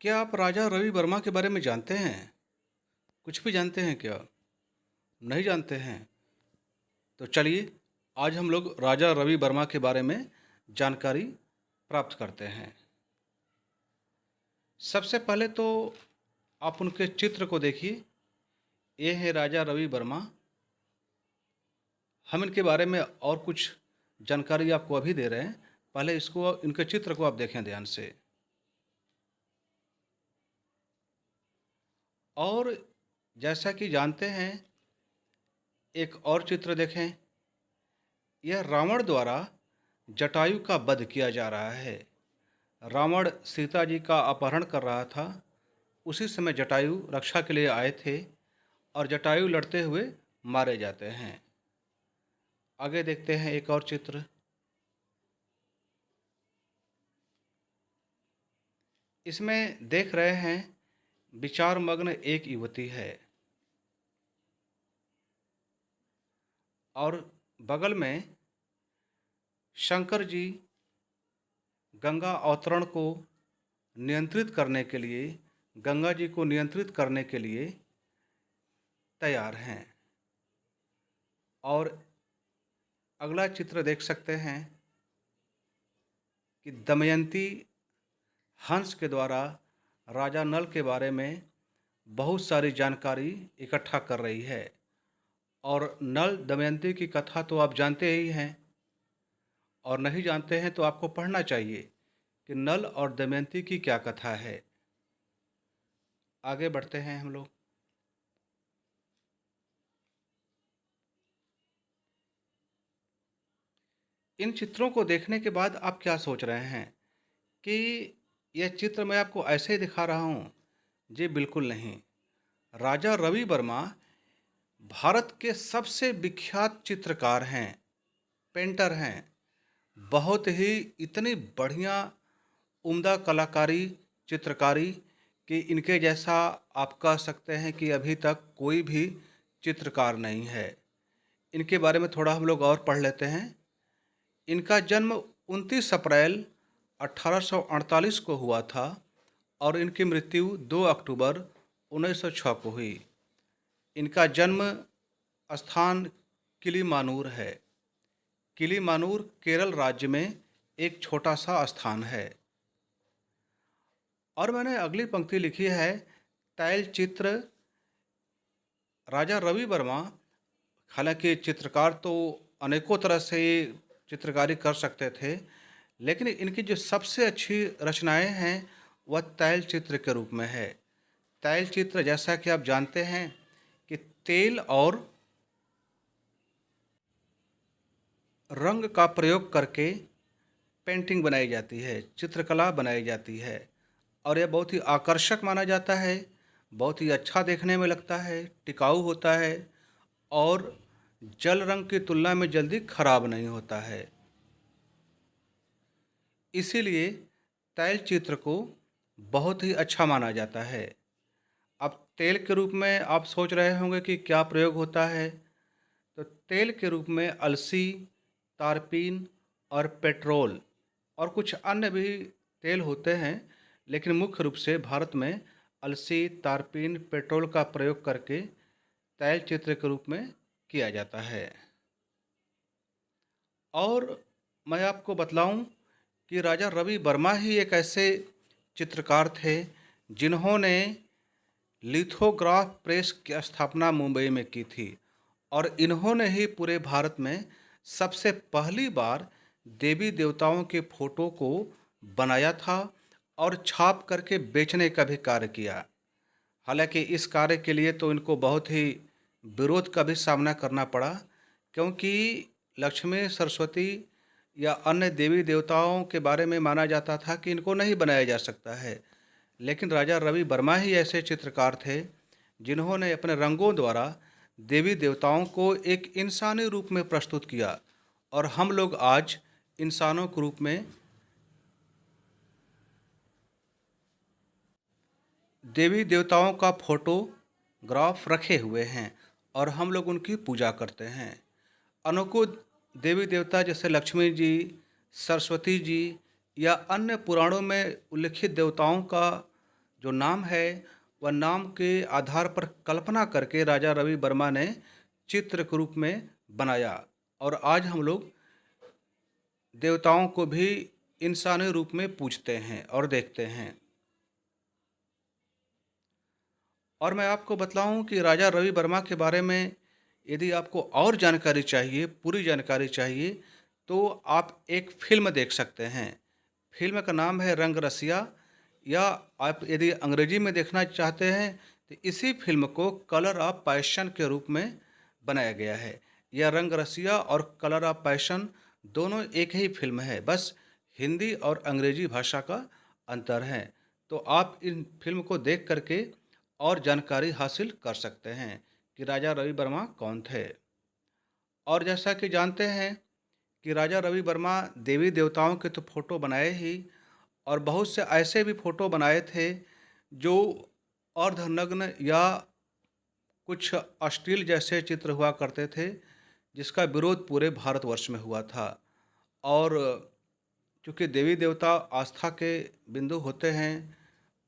क्या आप राजा रवि वर्मा के बारे में जानते हैं? कुछ भी जानते हैं क्या? नहीं जानते हैं? तो चलिए, आज हम लोग राजा रवि वर्मा के बारे में जानकारी प्राप्त करते हैं। सबसे पहले तो आप उनके चित्र को देखिए। ये है राजा रवि वर्मा। हम इनके बारे में और कुछ जानकारी आपको अभी दे रहे हैं। पहले इसको, इनके चित्र को आप देखें ध्यान से। और जैसा कि जानते हैं, एक और चित्र देखें। यह रावण द्वारा जटायु का वध किया जा रहा है। रावण सीता जी का अपहरण कर रहा था। उसी समय जटायु रक्षा के लिए आए थे और जटायु लड़ते हुए मारे जाते हैं। आगे देखते हैं एक और चित्र। इसमें देख रहे हैं, विचार मग्न एक युवती है और बगल में शंकर जी गंगा अवतरण को नियंत्रित करने के लिए, गंगा जी को नियंत्रित करने के लिए तैयार हैं। और अगला चित्र देख सकते हैं कि दमयंती हंस के द्वारा राजा नल के बारे में बहुत सारी जानकारी इकट्ठा कर रही है। और नल दमयंती की कथा तो आप जानते ही हैं, और नहीं जानते हैं तो आपको पढ़ना चाहिए कि नल और दमयंती की क्या कथा है। आगे बढ़ते हैं हम लोग। इन चित्रों को देखने के बाद आप क्या सोच रहे हैं कि यह चित्र मैं आपको ऐसे ही दिखा रहा हूँ? जी बिल्कुल नहीं। राजा रवि वर्मा भारत के सबसे विख्यात चित्रकार हैं, पेंटर हैं। बहुत ही इतनी बढ़िया उम्दा कलाकारी, चित्रकारी कि इनके जैसा आप कह सकते हैं कि अभी तक कोई भी चित्रकार नहीं है। इनके बारे में थोड़ा हम लोग और पढ़ लेते हैं। इनका जन्म 29 अप्रैल 1848 को हुआ था और इनकी मृत्यु 2 अक्टूबर 1906 को हुई। इनका जन्म स्थान किलीमानूर है। किलीमानूर केरल राज्य में एक छोटा सा स्थान है। और मैंने अगली पंक्ति लिखी है, तैल चित्र राजा रवि वर्मा। हालांकि चित्रकार तो अनेकों तरह से चित्रकारी कर सकते थे, लेकिन इनकी जो सबसे अच्छी रचनाएं हैं वह तैल चित्र के रूप में है। तैल चित्र, जैसा कि आप जानते हैं कि तेल और रंग का प्रयोग करके पेंटिंग बनाई जाती है, चित्रकला बनाई जाती है। और यह बहुत ही आकर्षक माना जाता है, बहुत ही अच्छा देखने में लगता है, टिकाऊ होता है और जल रंग की तुलना में जल्दी खराब नहीं होता है। इसीलिए तैल चित्र को बहुत ही अच्छा माना जाता है। अब तेल के रूप में आप सोच रहे होंगे कि क्या प्रयोग होता है, तो तेल के रूप में अलसी, तारपीन और पेट्रोल और कुछ अन्य भी तेल होते हैं, लेकिन मुख्य रूप से भारत में अलसी, तारपीन, पेट्रोल का प्रयोग करके तैल चित्र के रूप में किया जाता है। और मैं आपको बतलाऊं कि राजा रवि वर्मा ही एक ऐसे चित्रकार थे जिन्होंने लिथोग्राफ प्रेस की स्थापना मुंबई में की थी। और इन्होंने ही पूरे भारत में सबसे पहली बार देवी देवताओं के फोटो को बनाया था और छाप करके बेचने का भी कार्य किया। हालांकि इस कार्य के लिए तो इनको बहुत ही विरोध का भी सामना करना पड़ा, क्योंकि लक्ष्मी, सरस्वती या अन्य देवी देवताओं के बारे में माना जाता था कि इनको नहीं बनाया जा सकता है। लेकिन राजा रवि वर्मा ही ऐसे चित्रकार थे जिन्होंने अपने रंगों द्वारा देवी देवताओं को एक इंसानी रूप में प्रस्तुत किया। और हम लोग आज इंसानों के रूप में देवी देवताओं का फोटोग्राफ रखे हुए हैं और हम लोग उनकी पूजा करते हैं। अनेकों देवी देवता जैसे लक्ष्मी जी, सरस्वती जी या अन्य पुराणों में उल्लिखित देवताओं का जो नाम है वह नाम के आधार पर कल्पना करके राजा रवि वर्मा ने चित्र के रूप में बनाया। और आज हम लोग देवताओं को भी इंसानी रूप में पूजते हैं और देखते हैं। और मैं आपको बतलाऊं कि राजा रवि वर्मा के बारे में यदि आपको और जानकारी चाहिए, पूरी जानकारी चाहिए, तो आप एक फ़िल्म देख सकते हैं। फ़िल्म का नाम है रंग रसिया, या आप यदि अंग्रेजी में देखना चाहते हैं तो इसी फ़िल्म को कलर ऑफ पैशन के रूप में बनाया गया है। यह रंग रसिया और कलर ऑफ पैशन दोनों एक ही फ़िल्म है, बस हिंदी और अंग्रेजी भाषा का अंतर है। तो आप इन फ़िल्म को देख करके और जानकारी हासिल कर सकते हैं कि राजा रवि वर्मा कौन थे। और जैसा कि जानते हैं कि राजा रवि वर्मा देवी देवताओं के तो फोटो बनाए ही, और बहुत से ऐसे भी फोटो बनाए थे जो अर्धनग्न या कुछ अश्लील जैसे चित्र हुआ करते थे, जिसका विरोध पूरे भारतवर्ष में हुआ था। और चूँकि देवी देवता आस्था के बिंदु होते हैं,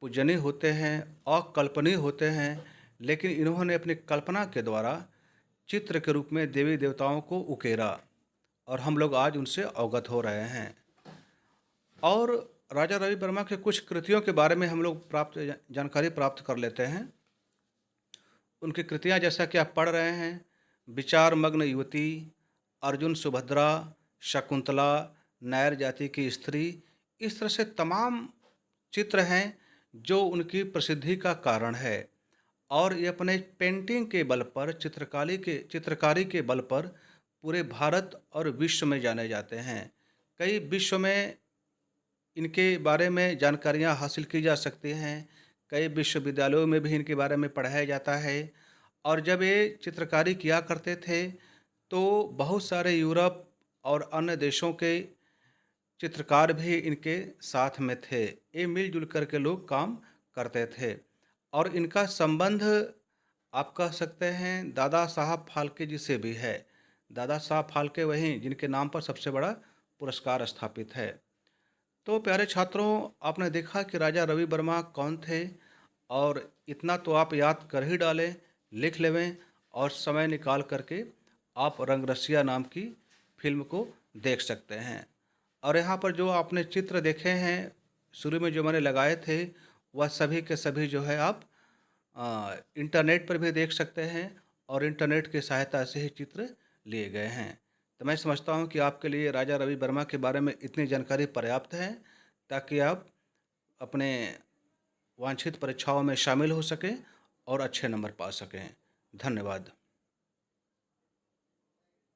पूजनीय होते हैं, अकल्पनीय होते हैं, लेकिन इन्होंने अपनी कल्पना के द्वारा चित्र के रूप में देवी देवताओं को उकेरा, और हम लोग आज उनसे अवगत हो रहे हैं। और राजा रवि वर्मा के कुछ कृतियों के बारे में हम लोग जानकारी प्राप्त कर लेते हैं। उनकी कृतियाँ जैसा कि आप पढ़ रहे हैं, विचार मग्न युवती, अर्जुन सुभद्रा, शकुंतला, नायर जाति की स्त्री, इस तरह से तमाम चित्र हैं जो उनकी प्रसिद्धि का कारण है। और ये अपने पेंटिंग के बल पर, चित्रकारी के बल पर पूरे भारत और विश्व में जाने जाते हैं। कई विश्व में इनके बारे में जानकारियाँ हासिल की जा सकती हैं। कई विश्वविद्यालयों में भी इनके बारे में पढ़ाया जाता है। और जब ये चित्रकारी किया करते थे तो बहुत सारे यूरोप और अन्य देशों के चित्रकार भी इनके साथ में थे। ये मिलजुल कर के लोग काम करते थे। और इनका संबंध आप कह सकते हैं दादा साहब फाल्के जी से भी है। दादा साहब फाल्के वही जिनके नाम पर सबसे बड़ा पुरस्कार स्थापित है। तो प्यारे छात्रों, आपने देखा कि राजा रवि वर्मा कौन थे, और इतना तो आप याद कर ही डालें, लिख लेवें, और समय निकाल करके आप रंगरसिया नाम की फिल्म को देख सकते हैं। और यहाँ पर जो आपने चित्र देखे हैं, शुरू में जो मैंने लगाए थे, वह सभी के सभी जो है आप इंटरनेट पर भी देख सकते हैं, और इंटरनेट की सहायता से ही चित्र लिए गए हैं। तो मैं समझता हूँ कि आपके लिए राजा रवि वर्मा के बारे में इतनी जानकारी पर्याप्त है ताकि आप अपने वांछित परीक्षाओं में शामिल हो सकें और अच्छे नंबर पा सकें। धन्यवाद।